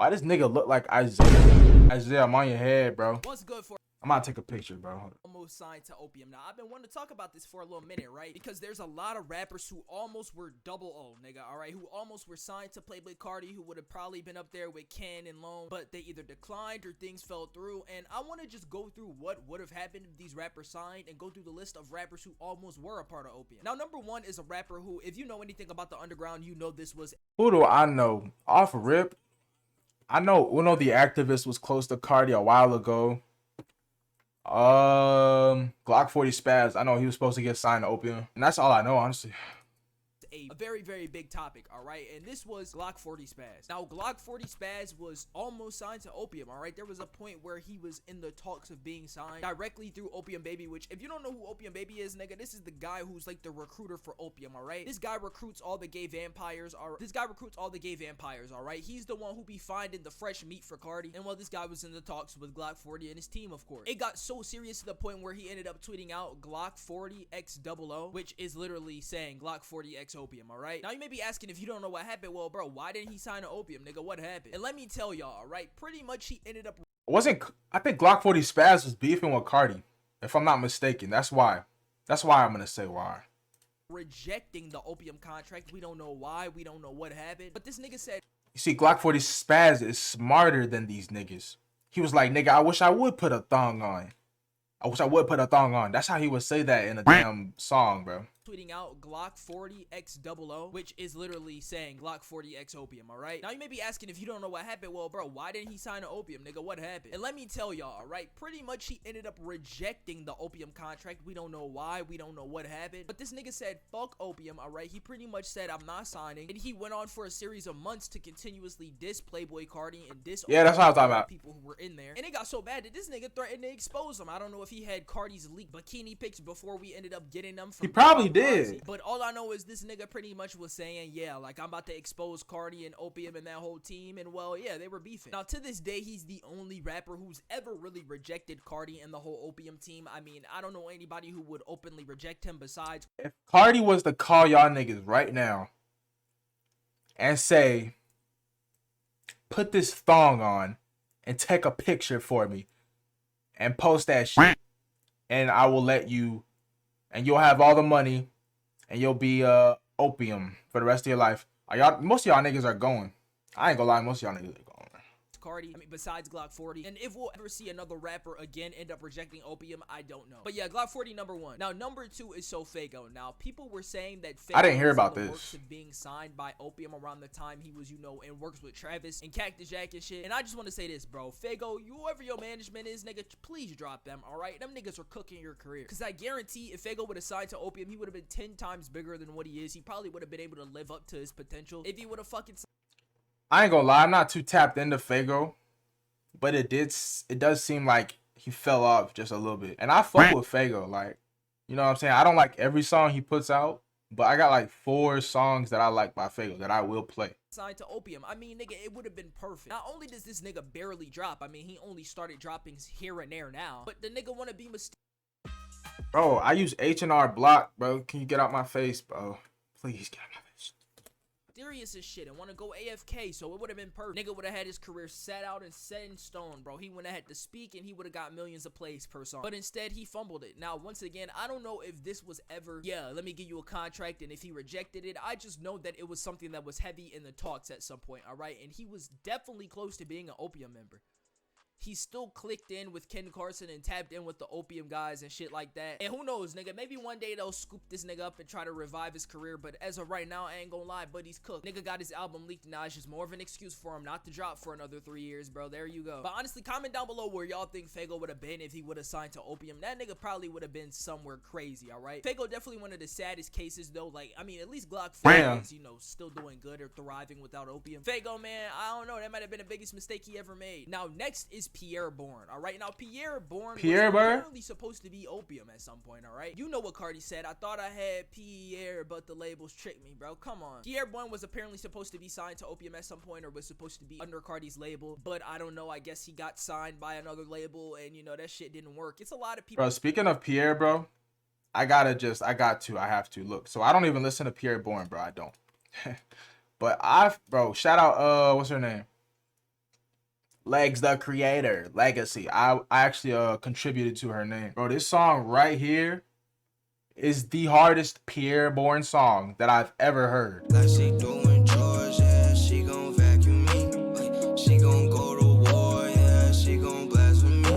Why this nigga look like Isaiah? Isaiah, I'm on your head, bro. What's good for I'm gonna take a picture, bro. almost signed to Opium? Now, I've been wanting to talk about this for a little minute, right? Because there's a lot of rappers who almost were double O, nigga, alright? Who almost were signed to Playboy Cardi, who would have probably been up there with Ken and Lone, but they either declined or things fell through. And I want to just go through what would have happened if these rappers signed and go through the list of rappers who almost were a part of Opium. Now, number one is a rapper who, if you know anything about the underground, you know this was... Who do I know? Off rip, I know Uno the Activist was close to Cardi a while ago. Glock 40 Spaz. I know he was supposed to get signed to Opium. And that's all I know, honestly. A very, very big topic, alright? And this was Glock 40 Spaz. Now, Glock 40 Spaz was almost signed to Opium, alright? There was a point where he was in the talks of being signed directly through Opium Baby, which, if you don't know who Opium Baby is, nigga, this is the guy who's like the recruiter for Opium, alright? This guy recruits all the gay vampires, alright? He's the one who be finding the fresh meat for Cardi. And well, this guy was in the talks with Glock 40 and his team, of course. It got so serious to the point where he ended up tweeting out Glock 40 XOO, which is literally saying Glock 40 X Opium, alright? Now you may be asking, if you don't know what happened, well, bro, why didn't he sign to Opium, nigga? What happened? And let me tell y'all, alright? Pretty much he ended up... I think Glock 40 Spaz was beefing with Cardi, if I'm not mistaken. That's why I'm gonna say why. Rejecting the Opium contract. We don't know why. We don't know what happened. But this nigga said... You see, Glock 40 Spaz is smarter than these niggas. He was like, nigga, I wish I would put a thong on. That's how he would say that in a damn song, bro. Tweeting out Glock 40 XOO, which is literally saying Glock 40 X Opium, alright? Now you may be asking, if you don't know what happened, well, bro, why didn't he sign to Opium, nigga? What happened? And let me tell y'all, alright? Pretty much he ended up rejecting the Opium contract. We don't know why. We don't know what happened. But this nigga said, fuck Opium, alright? He pretty much said, I'm not signing. And he went on for a series of months to continuously diss Playboy Cardi and diss... Yeah, that's what I was talking about. People who were in there. And it got so bad that this nigga threatened to expose him. I don't know if he had Cardi's leaked bikini pics before we ended up getting them from... He probably did. But all I know is this nigga pretty much was saying, yeah, like, I'm about to expose Cardi and Opium and that whole team. And well, yeah, they were beefing. Now, to this day, he's the only rapper who's ever really rejected Cardi and the whole Opium team. I mean, I don't know anybody who would openly reject him besides... If Cardi was to call y'all niggas right now and say, put this thong on and take a picture for me and post that shit, and I will let you, and you'll have all the money, and you'll be Opium for the rest of your life. Most of y'all niggas are going. I ain't gonna lie, most of y'all niggas are going. Cardi, I mean, besides Glock 40. And if we'll ever see another rapper again end up rejecting Opium, I don't know. But yeah, Glock 40 number one. Now number two is Fago. Now people were saying that Fago, I didn't hear about was in the this. works of being signed by Opium around the time he was, you know, in works with Travis and Cactus Jack and shit. And I just want to say this, bro. Fago, whoever your management is, nigga, please drop them, alright? Them niggas are cooking your career. Because I guarantee if Fago would have signed to Opium, he would have been 10 times bigger than what he is. He probably would have been able to live up to his potential if he would have fucking... I ain't gonna lie, I'm not too tapped into Fago, but it does seem like he fell off just a little bit. And I fuck with Fago, like, you know what I'm saying? I don't like every song he puts out, but I got like 4 songs that I like by Fago that I will play. Signed to Opium. I mean, nigga, it would have been perfect. Not only does this nigga barely drop, I mean, he only started dropping here and there now, but the nigga want to be Bro, I use H&R Block, bro. Can you get out my face, bro? Please get out my face. mysterious as shit and want to go AFK, so it would have been perfect. Nigga would have had his career set out and set in stone, bro. He would have had to speak and he would have got millions of plays per song. But instead, he fumbled it. Now, once again, I don't know if this was ever, yeah, let me give you a contract, and if he rejected it, I just know that it was something that was heavy in the talks at some point, alright? And he was definitely close to being an Opium member. He still clicked in with Ken Carson and tapped in with the Opium guys and shit like that. And who knows, nigga, maybe one day they'll scoop this nigga up and try to revive his career. But as of right now, I ain't gonna lie, buddy's cooked. Nigga got his album leaked, now it's just more of an excuse for him not to drop for another 3 years, bro. There you go. But honestly, comment down below where y'all think Fago would have been if he would have signed to Opium. That nigga probably would have been somewhere crazy, alright? Fago definitely one of the saddest cases, though. Like, I mean, at least Glock 40 is, you know, still doing good or thriving without Opium. Fago, man, I don't know. That might have been the biggest mistake he ever made. Now, next is Pierre Bourne. Alright, now Pierre Bourne was apparently supposed to be Opium at some point, alright? You know what Cardi said. I thought I had Pierre, but the labels tricked me, bro. Come on. Pierre Bourne was apparently supposed to be signed to Opium at some point, or was supposed to be under Cardi's label, but I don't know. I guess he got signed by another label, and you know, that shit didn't work. It's a lot of people. Bro, speaking of Pierre, bro, I have to. Look, so I don't even listen to Pierre Bourne, bro. I don't. But bro, shout out, what's her name? Legs the Creator, Legacy. I actually contributed to her name. Bro, this song right here is the hardest Pierre Bourne song that I've ever heard. Like she doing chores, yeah, she gon' vacuum me. She gon' go to war, yeah, she gon' blaspheme me.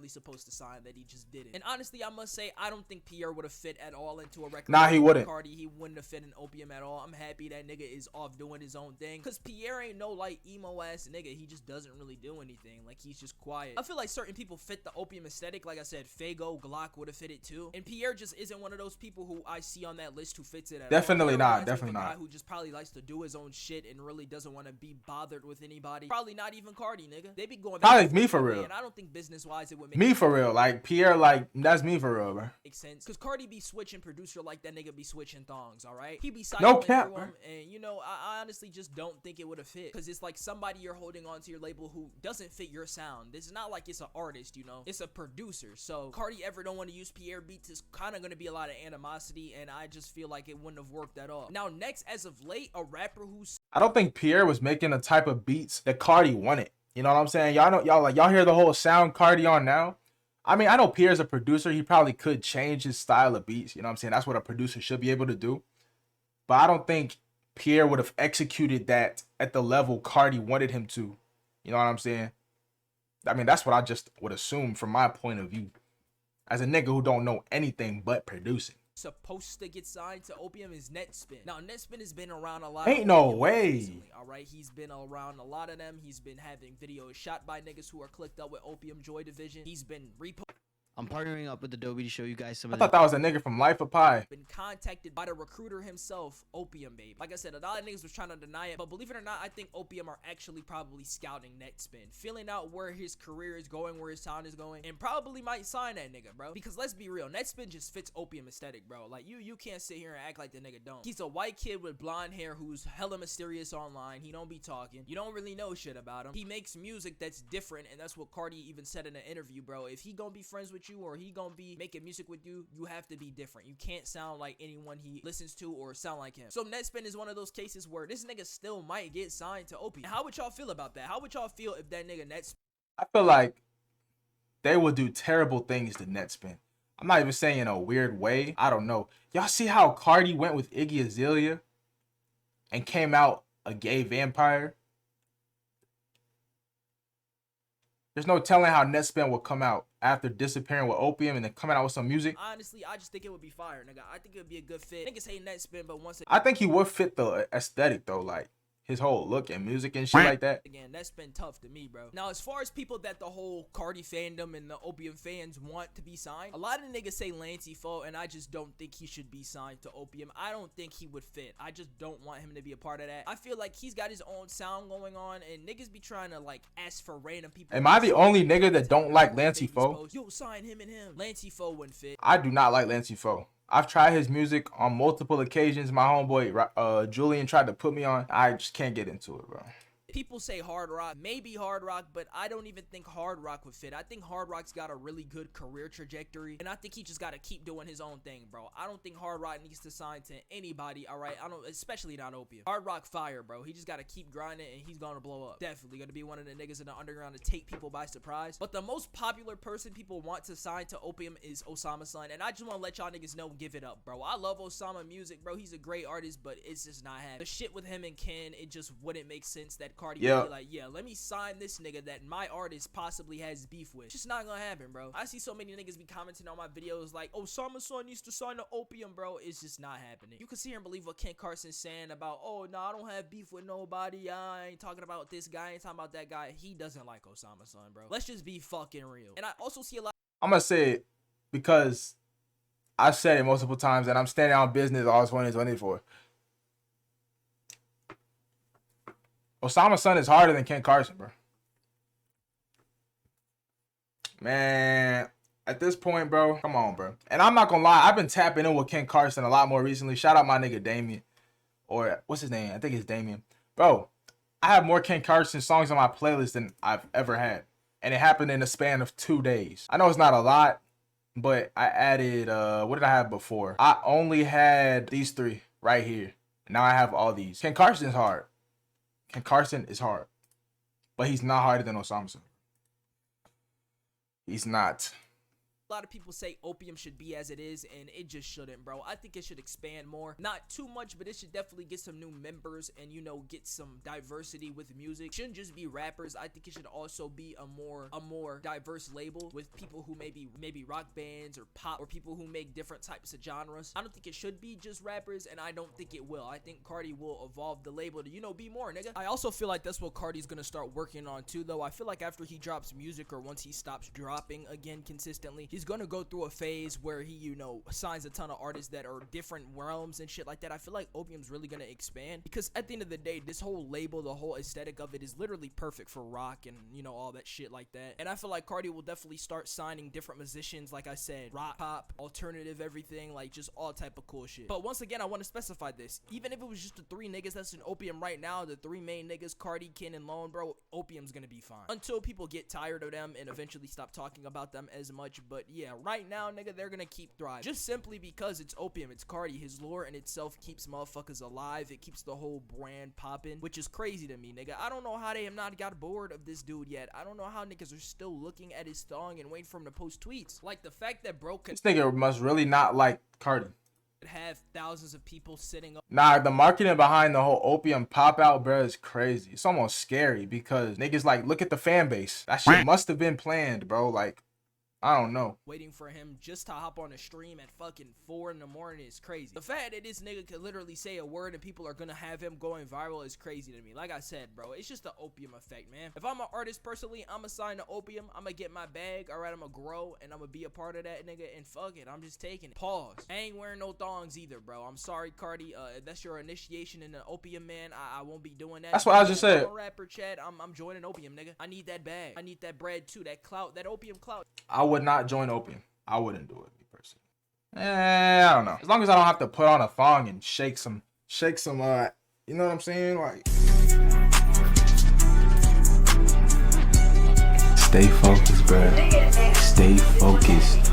Supposed to sign that he just didn't. And honestly, I must say, I don't think Pierre would have fit at all into a record. Nah, he wouldn't. Cardi, he wouldn't have fit in Opium at all. I'm happy that nigga is off doing his own thing, because Pierre ain't no like emo ass nigga. He just doesn't really do anything. Like, he's just quiet. I feel like certain people fit the Opium aesthetic. Like I said, Fago, Glock would have fit it too. And Pierre just isn't one of those people who I see on that list who fits it at Definitely all. not. Definitely not. not. Guy who just probably likes to do his own shit and really doesn't want to be bothered with anybody. Probably not even Cardi, nigga. They be going back. Probably me for real. And I don't think business wise it would make me for real. Like Pierre, like that's me for real, bro. Makes sense, because Cardi be switching producer like that nigga be switching thongs. All right, he be no cap, through him, and you know, I honestly just don't think it would have fit, because it's like somebody you're holding on to your label who doesn't fit your sound. This is not like it's an artist, you know, it's a producer. So Cardi ever don't want to use Pierre beats is kind of going to be a lot of animosity, and I just feel like it wouldn't have worked at all. Now next, as of late, a rapper who's I don't think Pierre was making the type of beats that Cardi wanted. You know what I'm saying? Y'all know, y'all hear the whole sound Cardi on now. I mean, I know Pierre's a producer. He probably could change his style of beats. You know what I'm saying? That's what a producer should be able to do. But I don't think Pierre would have executed that at the level Cardi wanted him to. You know what I'm saying? I mean, that's what I just would assume from my point of view. As a nigga who don't know anything but producing. Supposed to get signed to Opium is Netspin. Now Netspin has been around a lot. Ain't no way. Recently, all right, he's been around a lot of them. He's been having videos shot by niggas who are clicked up with Opium Joy Division. He's been I'm partnering up with Adobe to show you guys some I of thought that was a nigga from Life of Pi. Been contacted by the recruiter himself, Opium Babe. Like I said, a lot of niggas was trying to deny it, but believe it or not, I think Opium are actually probably scouting Netspin, feeling out where his career is going, where his sound is going, and probably might sign that nigga, bro. Because let's be real, Netspin just fits Opium aesthetic, bro. Like, you can't sit here and act like the nigga don't. He's a white kid with blonde hair who's hella mysterious online. He don't be talking. You don't really know shit about him. He makes music that's different, and that's what Cardi even said in an interview, bro. If he gonna be friends with you, or he gonna be making music with you, you have to be different. You can't sound like anyone he listens to or sound like him. So Netspin is one of those cases where this nigga still might get signed to Opium. How would y'all feel about that? How would y'all feel if that nigga Netspin? I feel like they would do terrible things to Netspin. I'm not even saying in a weird way. I don't know. Y'all see how Cardi went with Iggy Azalea and came out a gay vampire? There's no telling how Netspin will come out after disappearing with Opium and then coming out with some music. Honestly, I just think it would be fire, nigga. I think it would be a good fit. Niggas hate Netspin, but once I think he would fit the aesthetic though, like his whole look and music and shit like that. Again, that's been tough to me, bro. Now, as far as people that the whole Cardi fandom and the Opium fans want to be signed, a lot of niggas say Lancey Foe, and I just don't think he should be signed to Opium. I don't think he would fit. I just don't want him to be a part of that. I feel like he's got his own sound going on, and niggas be trying to like ask for random people. Am I the only nigga that don't like Lancey Foe? Yo, sign him and him. Lancey Foe wouldn't fit. I do not like Lancey Foe. I've tried his music on multiple occasions. My homeboy Julian tried to put me on. I just can't get into it, bro. People say hard rock, maybe hard rock, but I don't even think hard rock would fit. I think hard rock's got a really good career trajectory, and I think he just got to keep doing his own thing, bro. I don't think hard rock needs to sign to anybody, all right? I don't, especially not Opium. Hard rock fire, bro. He just got to keep grinding, and he's gonna blow up. Definitely gonna be one of the niggas in the underground to take people by surprise. But the most popular person people want to sign to Opium is Osama Son, and I just want to let y'all niggas know, give it up, bro. I love Osama music, bro. He's a great artist, but it's just not happening. The shit with him and Ken, it just wouldn't make sense that Cardi would be like, yeah, let me sign this nigga that my artist possibly has beef with. It's just not gonna happen, bro. I see so many niggas be commenting on my videos like, Osama Son needs to sign to Opium, bro. It's just not happening. You can sit here and believe what Ken Carson's saying about, oh, no, I don't have beef with nobody. I ain't talking about this guy. I ain't talking about that guy. He doesn't like Osama Son, bro. Let's just be fucking real. And I also see a lot. I'm gonna say it because I've said it multiple times, and I'm standing on business all 2024. Osama Son is harder than Ken Carson, bro. Man, at this point, bro, come on, bro. And I'm not gonna lie, I've been tapping in with Ken Carson a lot more recently. Shout out my nigga Damien. Or what's his name? I think it's Damien. Bro, I have more Ken Carson songs on my playlist than I've ever had. And it happened in a span of 2 days. I know it's not a lot, but I added, what did I have before? I only had these 3 right here. Now I have all these. Ken Carson is hard. Ken Carson is hard. But he's not harder than Osama. He's not. A lot of people say opium should be as it is, and it just shouldn't, bro. I think it should expand more. Not too much, but it should definitely get some new members and, you know, get some diversity with music. It shouldn't just be rappers. I think it should also be a more diverse label with people who maybe rock bands or pop, or people who make different types of genres. I don't think it should be just rappers, and I don't think it will. I think Cardi will evolve the label to, you know, be more, nigga. I also feel like that's what Cardi's gonna start working on too, though. I feel like after he drops music, or once he stops dropping again consistently, he's gonna go through a phase where he, you know, signs a ton of artists that are different realms and shit like that. I feel like opium's really gonna expand, because at the end of the day, this whole label, the whole aesthetic of it is literally perfect for rock and, you know, all that shit like that. And I feel like Cardi will definitely start signing different musicians, like I said, rock, pop, alternative, everything, like just all type of cool shit. But once again, I want to specify this: even if it was just the 3 niggas that's in opium right now, the 3 main niggas, Cardi, Ken, and Lone, bro, opium's gonna be fine until people get tired of them and eventually stop talking about them as much. But yeah, right now, nigga, they're gonna keep thriving just simply because it's opium. It's Cardi. His lore in itself keeps motherfuckers alive. It keeps the whole brand popping, which is crazy to me, nigga. I don't know how they have not got bored of this dude yet. I don't know how niggas are still looking at his thong and waiting for him to post tweets. Like the fact that bro could This nigga must really not like Cardi. have thousands of people sitting up. Nah, the marketing behind the whole opium pop out, bro, is crazy. It's almost scary because niggas like, look at the fan base. That shit must have been planned, bro. Like, I don't know. Waiting for him just to hop on a stream at fucking 4 in the morning is crazy. The fact that this nigga could literally say a word and people are gonna have him going viral is crazy to me. Like I said, bro, it's just the opium effect, man. If I'm an artist personally, I'm assigned to opium. I'm gonna get my bag. All right, I'm gonna grow and I'm gonna be a part of that, nigga. And fuck it, I'm just taking it. Pause. I ain't wearing no thongs either, bro. I'm sorry, Cardi. If that's your initiation in the opium, man, I won't be doing that. That's what I just said. I'm a rapper, Chad. I'm joining opium, nigga. I need that bag. I need that bread too. That clout. That opium clout. I would not join opium. I wouldn't do it, me personally. I don't know. As long as I don't have to put on a thong and shake some, you know what I'm saying? Like, stay focused, bro. Stay focused.